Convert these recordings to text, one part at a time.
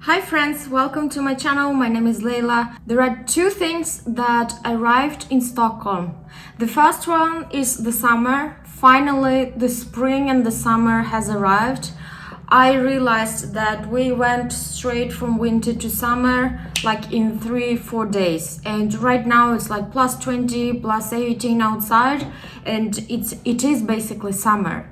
Hi friends, welcome to my channel. My name is Leila. There are two things that arrived in Stockholm. The first one is the summer. Finally, the spring and the summer has arrived. I realized that we went straight from winter to summer like in 3-4 days, and right now it's like plus 20, plus 18 outside, and it is basically summer.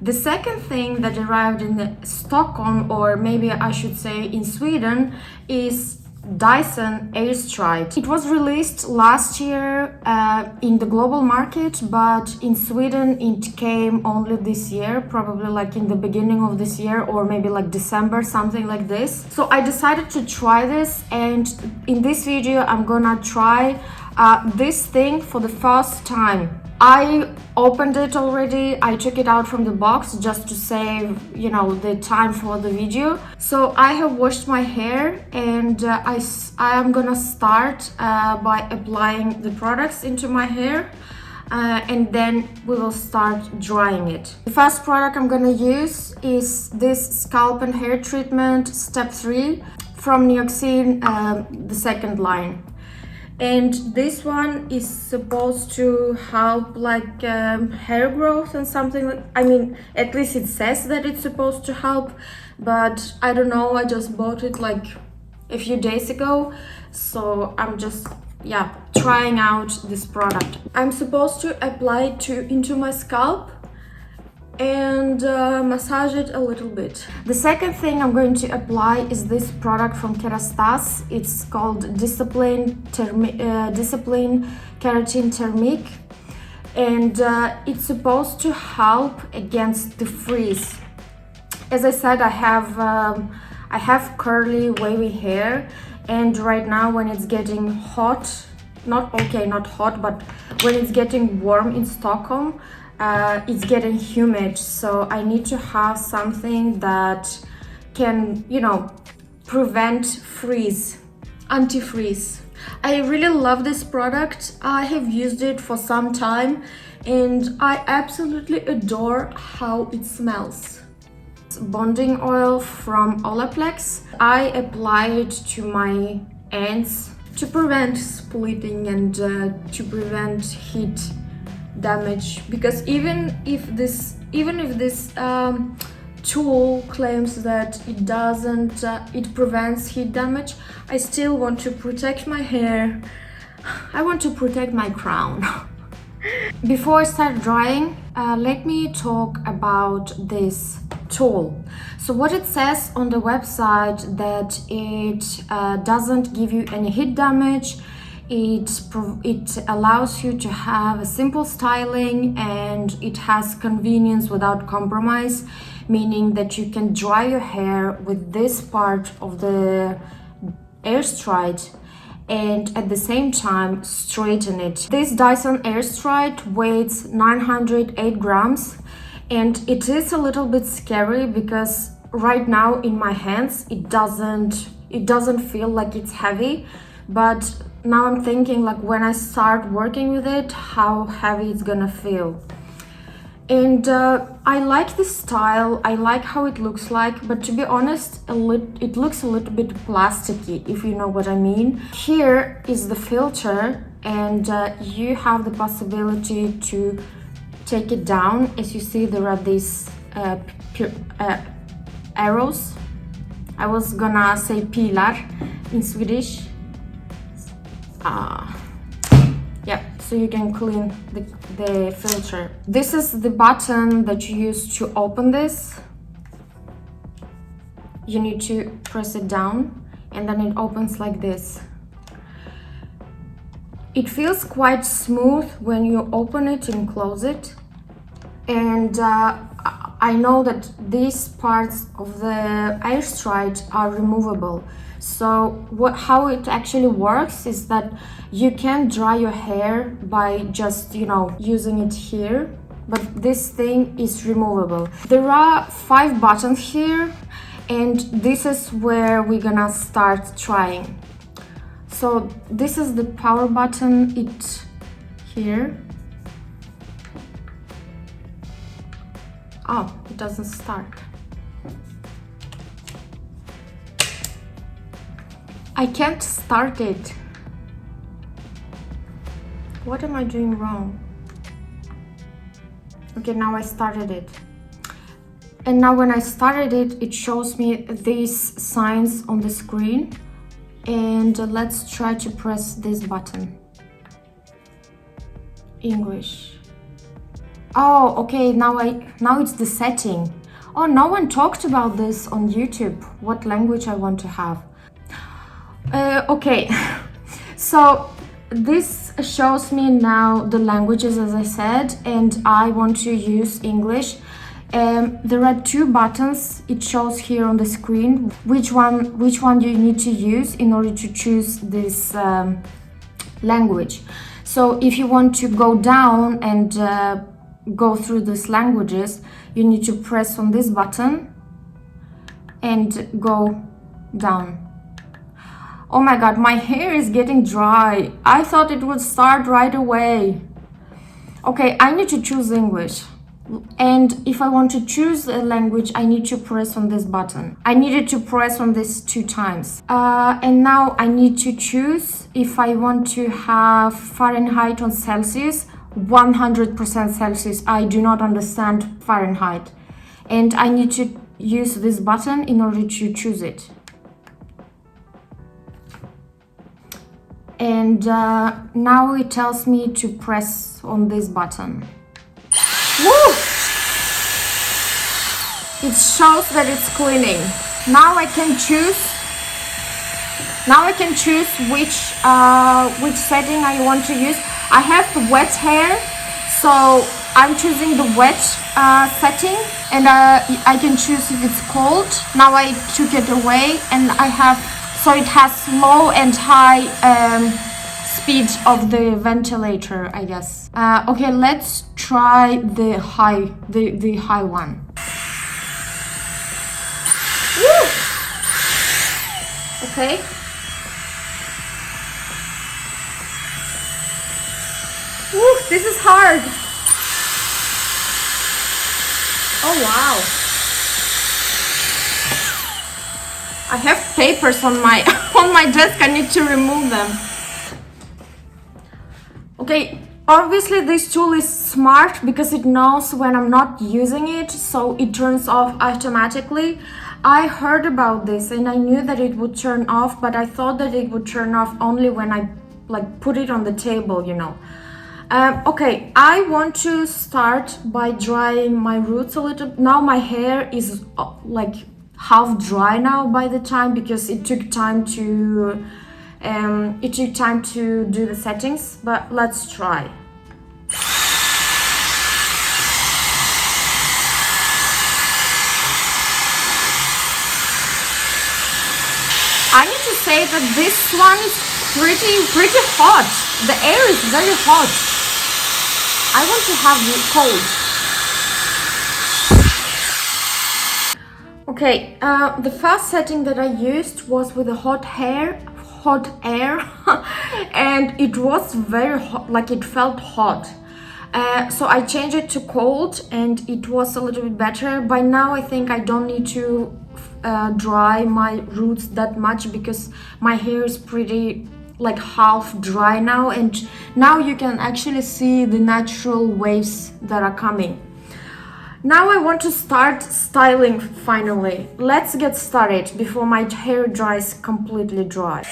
The second thing that arrived in Stockholm, or maybe I should say in Sweden, is Dyson Airstrait. It was released last year in the global market, but in Sweden it came only this year, probably like in the beginning of this year or maybe like December, something like this. So I decided to try this, and in this video I'm gonna try this thing for the first time. I opened it already. I took it out from the box just to save, the time for the video. So I have washed my hair, and I am gonna start by applying the products into my hair, and then we will start drying it. The first product I'm gonna use is this scalp and hair treatment step 3 from Nioxin, the second line. And this one is supposed to help like hair growth and something like, at least it says that it's supposed to help, but I don't know, I just bought it like a few days ago, so I'm just trying out this product. I'm supposed to apply it into my scalp and massage it a little bit. The second thing I'm going to apply is this product from Kerastase. It's called Discipline Keratin Thermic, and it's supposed to help against the frizz. As I said, I have curly, wavy hair, and right now when it's getting hot, not hot, but when it's getting warm in Stockholm, it's getting humid, so I need to have something that can, prevent frizz, anti-frizz. I really love this product. I have used it for some time, and I absolutely adore how it smells. It's bonding oil from Olaplex. I apply it to my ends to prevent splitting and to prevent heat damage, because even if this tool claims that it prevents heat damage, I still want to protect my hair. I want to protect my crown. Before I start drying, let me talk about this tool. So what it says on the website, that it doesn't give you any heat damage. It allows you to have a simple styling, and it has convenience without compromise, meaning that you can dry your hair with this part of the Airstrait and at the same time straighten it. This Dyson Airstrait weighs 908 grams, and it is a little bit scary because right now in my hands it doesn't feel like it's heavy, but now I'm thinking like when I start working with it, how heavy it's gonna feel. And I like the style, I like how it looks like, but to be honest, it looks a little bit plasticky, if you know what I mean. Here is the filter, and you have the possibility to take it down. As you see, there are these arrows. I was gonna say pilar in Swedish. So you can clean the filter. This is the button that you use to open this. You need to press it down, and then it opens like this. It feels quite smooth when you open it and close it, and I know that these parts of the Airstrait are removable. So how it actually works is that you can dry your hair by just, using it here, but this thing is removable. There are 5 buttons here, and this is where we're gonna start trying. So this is the power button, here. Oh, it doesn't start. I can't start it. What am I doing wrong? Okay, now I started it. And now when I started it, it shows me these signs on the screen. And let's try to press this button. English. Oh, okay, now it's the setting. Oh, no one talked about this on YouTube, what language I want to have. Okay, so this shows me now the languages, as I said, and I want to use English. There are two buttons. It shows here on the screen which one you need to use in order to choose this language. So if you want to go down and go through these languages, you need to press on this button and go down. Oh my god, my hair is getting dry. I thought it would start right away. Okay, I need to choose English. And if I want to choose a language, I need to press on this button. I needed to press on this 2 times. And now I need to choose if I want to have Fahrenheit on Celsius, 100% Celsius. I do not understand Fahrenheit. And I need to use this button in order to choose it. And now it tells me to press on this button. Woo! It shows that it's cleaning. Now I can choose which setting I want to use. I have the wet hair, so I'm choosing the wet setting, and I can choose if it's cold. Now I took it away, and so it has low and high speed of the ventilator, I guess. Okay, let's try the high one. Woo! Okay. Woo, this is hard. Oh wow. I have papers on my on my desk. I need to remove them. Okay, obviously this tool is smart because it knows when I'm not using it, so it turns off automatically. I heard about this and I knew that it would turn off, but I thought that it would turn off only when I put it on the table, you know. Okay, I want to start by drying my roots a little. Now my hair is half dry now by the time, because it took time to do the settings, but let's try. I need to say that this one is pretty hot. The air is very hot. I want to have it cold. Okay, the first setting that I used was with the hot air, and it was very hot, it felt hot. So I changed it to cold, and it was a little bit better. By now I think I don't need to dry my roots that much, because my hair is pretty half dry now, and now you can actually see the natural waves that are coming. Now I want to start styling finally. Let's get started before my hair dries completely dry.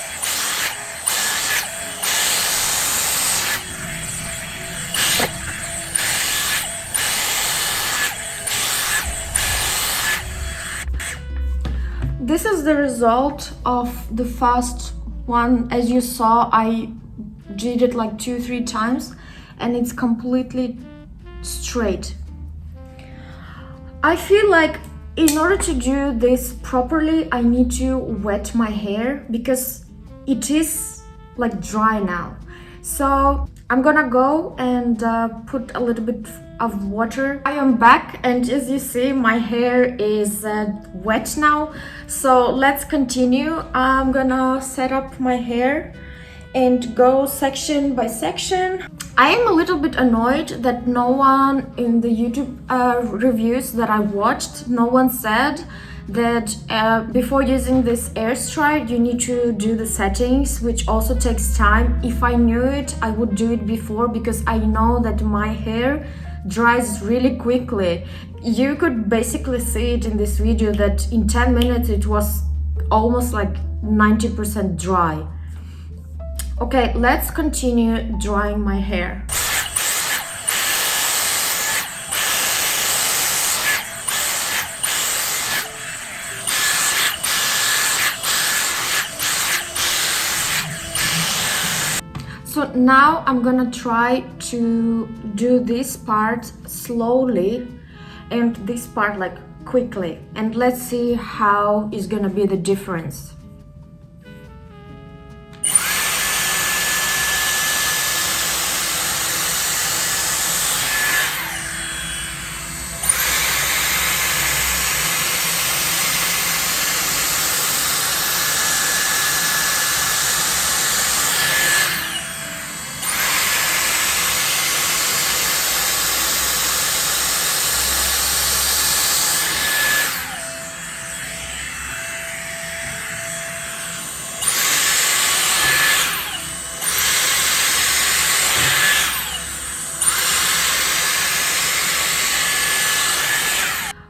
This is the result of the first one. As you saw, I did it 2-3 times and it's completely straight. I feel like in order to do this properly, I need to wet my hair because it is dry now. So I'm gonna go and put a little bit of water. I am back, and as you see, my hair is wet now. So let's continue. I'm gonna set up my hair and go section by section. I am a little bit annoyed that no one in the YouTube reviews that I watched, no one said that before using this Airstrait, you need to do the settings, which also takes time. If I knew it, I would do it before, because I know that my hair dries really quickly. You could basically see it in this video that in 10 minutes it was almost like 90% dry. Okay, let's continue drying my hair. So now I'm gonna try to do this part slowly and this part like quickly, and let's see how is gonna be the difference.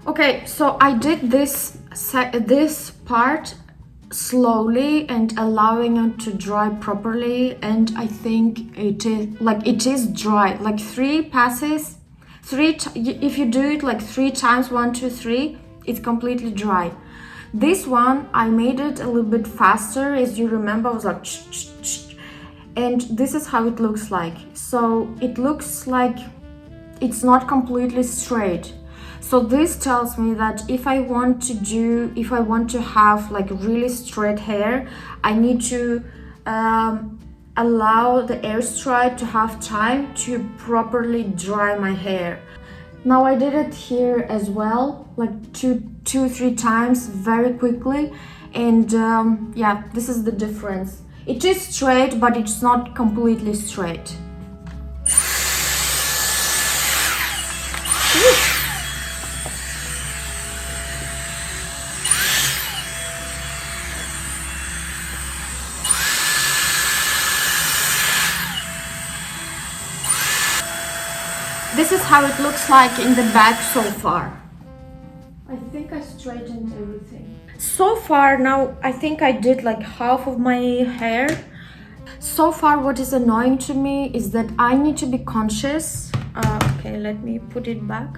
Okay, so I did this part slowly and allowing it to dry properly, and I think it is dry. Like three passes, if you do it like 3 times, 1, 2, 3, it's completely dry. This one I made it a little bit faster, as you remember. I was like and this is how it looks like. So it looks like it's not completely straight. So this tells me that if I want to have like really straight hair, I need to allow the Airstrait to have time to properly dry my hair. Now I did it here as well, like 2-3 times very quickly, and yeah, this is the difference. It is straight, but it's not completely straight. This is how it looks like in the back so far. I think I straightened everything. So far now, I think I did like half of my hair. So far, what is annoying to me is that I need to be conscious. Okay, let me put it back.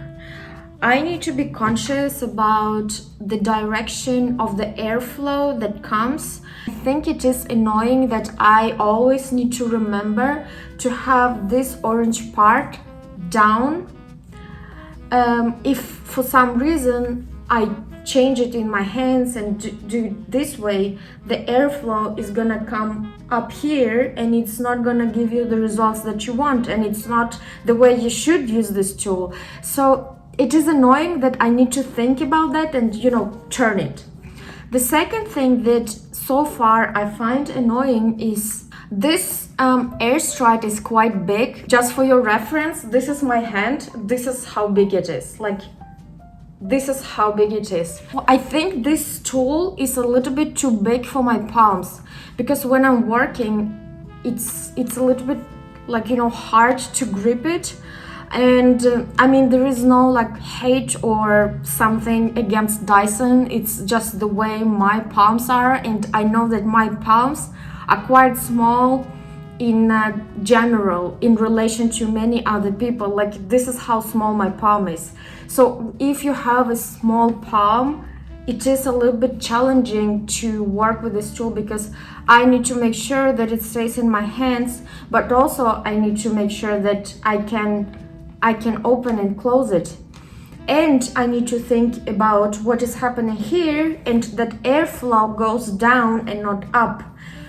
I need to be conscious about the direction of the airflow that comes. I think it is annoying that I always need to remember to have this orange part down. If for some reason I change it in my hands and do it this way, the airflow is gonna come up here and it's not gonna give you the results that you want, and it's not the way you should use this tool. So it is annoying that I need to think about that and, you know, turn it. The second thing that so far I find annoying is this Airstrait is quite big. Just for your reference, this is my hand. This is how big it is. Like, this is how big it is. I think this tool is a little bit too big for my palms, because when I'm working, it's a little bit like, you know, hard to grip it. And I mean, there is no like hate or something against Dyson. It's just the way my palms are, and I know that my palms are quite small in general in relation to many other people. Like, this is how small my palm is. So if you have a small palm, it is a little bit challenging to work with this tool, because I need to make sure that it stays in my hands, but also I need to make sure that I can open and close it. And I need to think about what is happening here, and that airflow goes down and not up.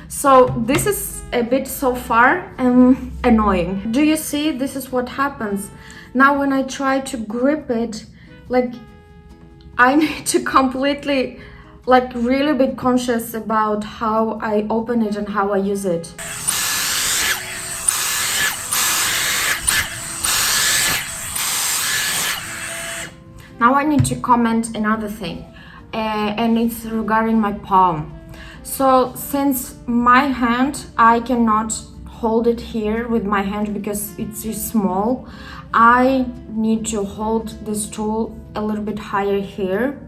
So this is a bit so far annoying. Do you see? This is what happens. Now when I try to grip it, like, I need to completely, like, really be conscious about how I open it and how I use it. Now I need to comment another thing. and it's regarding my palm. So since my hand, I cannot hold it here with my hand because it's too small, I need to hold this tool a little bit higher here.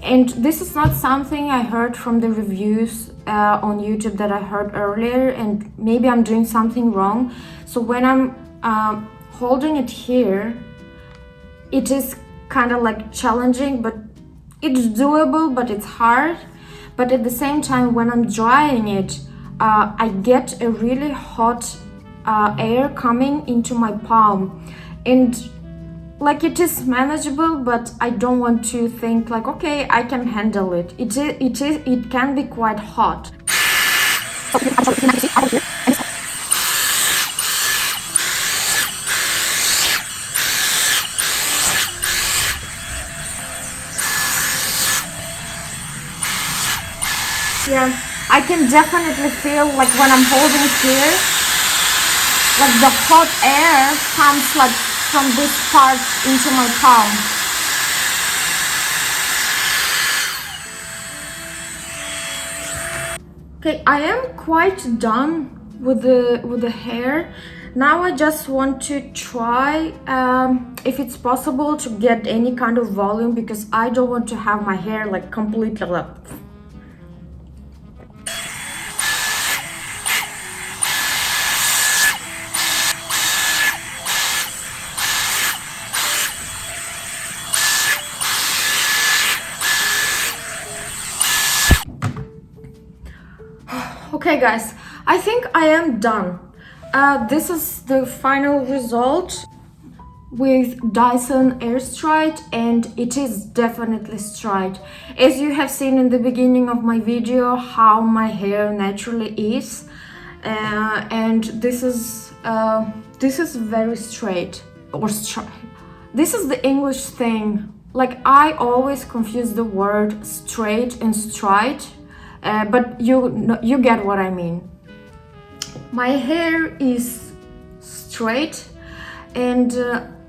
And this is not something I heard from the reviews on YouTube that I heard earlier, and maybe I'm doing something wrong. So when I'm holding it here, it is kind of like challenging, but it's doable, but it's hard. But at the same time, when I'm drying it, I get a really hot air coming into my palm, and like it is manageable, but I don't want to think like, okay, I can handle it. It can be quite hot. Yeah, I can definitely feel like when I'm holding here, like the hot air comes like from this part into my palm. Okay, I am quite done with the hair. Now I just want to try if it's possible to get any kind of volume, because I don't want to have my hair like completely like. Okay guys, I think I am done. This is the final result with Dyson Airstrait, and it is definitely straight. As you have seen in the beginning of my video how my hair naturally is, and this is very straight, or straight. This is the English thing. Like, I always confuse the word straight and straight. But you get what I mean. My hair is straight, and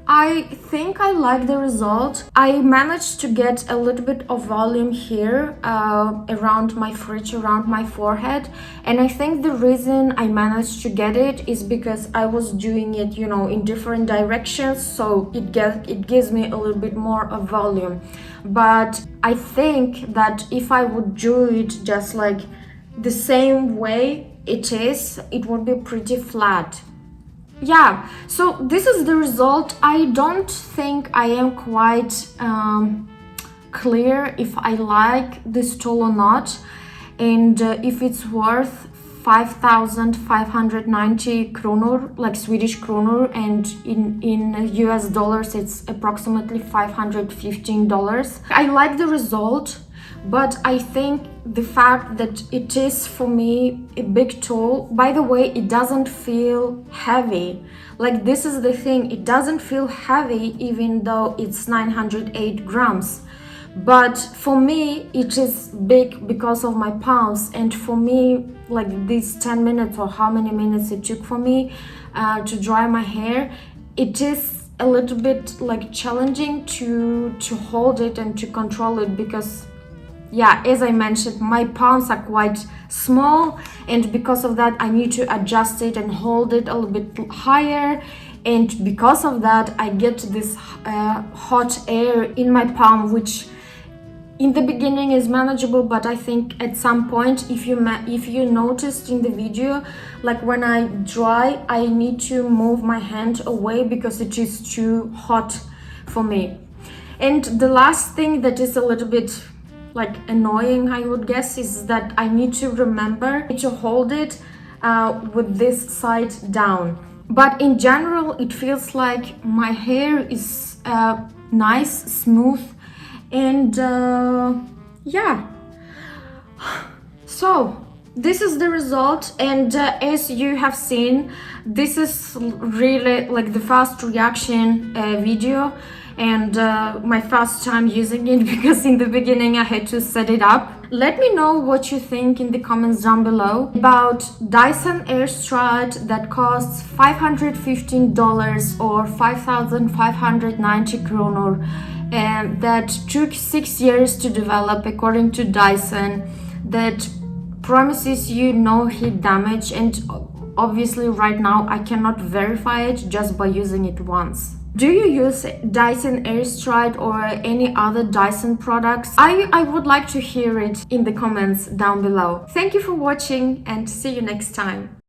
I think I like the result. I managed to get a little bit of volume here around my fringe, around my forehead, and I think the reason I managed to get it is because I was doing it, you know, in different directions, so it gives me a little bit more of volume. But I think that if I would do it just like the same way it would be pretty flat. Yeah, so this is the result. I don't think I am quite clear if I like this tool or not, and if it's worth 5,590 kronor, like Swedish kronor, and in US dollars it's approximately $515. I like the result, but I think the fact that it is for me a big tool. By the way, it doesn't feel heavy. Like, this is the thing, it doesn't feel heavy even though it's 908 grams. But for me it is big because of my palms, and for me, like, these 10 minutes or how many minutes it took for me to dry my hair, it is a little bit like challenging to hold it and to control it, because yeah, as I mentioned, my palms are quite small, and because of that I need to adjust it and hold it a little bit higher, and because of that I get this hot air in my palm, which in the beginning is manageable, but I think at some point, if you noticed in the video, like when I dry, I need to move my hand away because it is too hot for me. And the last thing that is a little bit like annoying, I would guess, is that I need to remember to hold it with this side down. But in general, it feels like my hair is nice, smooth, and yeah. So this is the result, and as you have seen, this is really like the first reaction video, and my first time using it, because in the beginning I had to set it up. Let me know what you think in the comments down below about Dyson Airstrait that costs $515 or 5,590 kronor, and that took 6 years to develop according to Dyson, that promises you no heat damage, and obviously right now I cannot verify it just by using it once. Do you use Dyson Airstrait or any other Dyson products? I would like to hear it in the comments down below. Thank you for watching and see you next time.